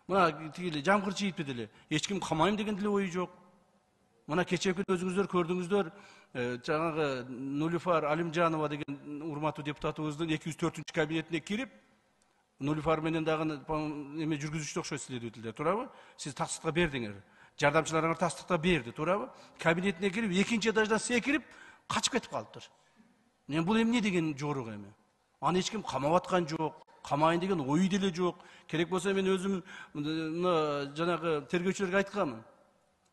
Mına tигиле жамгыр чийип деле эч ким камайм деген деле ою жок. Мына кечеки өзүңүздөр көрдүңүздөр, жаңагы Нулифар Алимжанова деген урматтуу депутатыбыздын 204 кабинетине кирип, Нулифар менен дагы эме жүргүзүүчү окшойт следовательдер, туурабы? Сиз тастыкка бердиңер. Жардамчыларыңар тастыкта берди, туурабы? Кабинетине кирип, экинчи этаждан секирип, качып кетип калыптыр. Бул эмне деген жорук эми? Аны эч ким камап аткан жок. Камайын деген ою деле жок. Керек болсо мен өзүм жанагы тергөөчүлөргө айтканмын.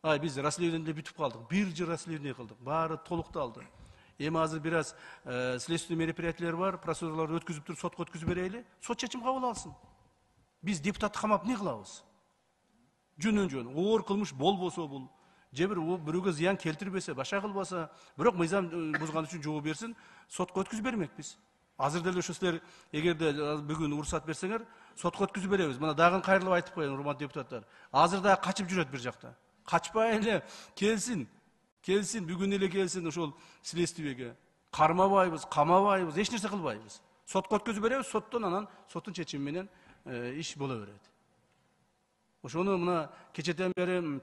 Ай, биз расследование бүтүп калдык. 1 жыл расследование кылдык. Баары толукталды. Эми азыр бир аз следственный мероприятиялар бар, процедураларды өткүзүп туруп сотко өткүзүп берели. Сот чечим кабыл алсын. Биз депутатты камап эмне кылабыз? Жөнөн оор кылмыш болбосо бул, же бирөөгө зыян келтирбесе, башка кылбаса, бирок мыйзам бузган үчүн жоо берсин, сотко өткүзүп бермекпиз. Азыр деле ошо силер эгерде бүгүн уруксат берсеңер, сотко өткүзүп беребиз. Мына дагы кайрылып айтып коеюн, урматтуу депутаттар. Азыр да качып жүрөт бир жакта. Качпай эле келсин. Келсин, бүгүн эле келсин ошол следствиеге. Кармабайбыз, камабайбыз, эч нерсе кылбайбыз. Сотко өткөзүп беребиз, соттон анан соттун чечими менен иш боло берет. Ошону мына кечеден бери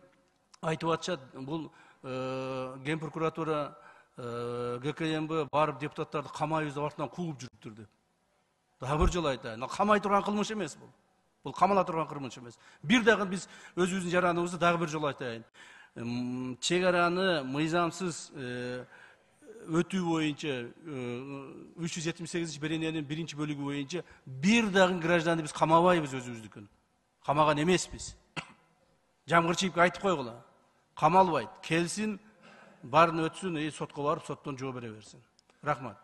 айтып атышат, бул Ген прокуратура, ГКМБ барып депутаттарды камайбыз деп артынан кууп жүрүптүр деп. Дагы бир жолу айтайын, камай турган кылмыш эмес бул. Бул камала турган кылмыш эмес. Бир дагы биз өзүбүздүн жараныбызды дагы бир жолу айтайын. Чек араны мыйзамсыз өтүү боюнча 378 берененин 1 бөлүгү боюнча бир дагы гражданды биз камабайбыз өзүбүздүкүн. Камаган эмеспиз. Жамгыр чийипке айтып койгула. Камалбайт. Келсин, барын өтсүн, сотко барып, соттон жоо бере берсин. Рахмат.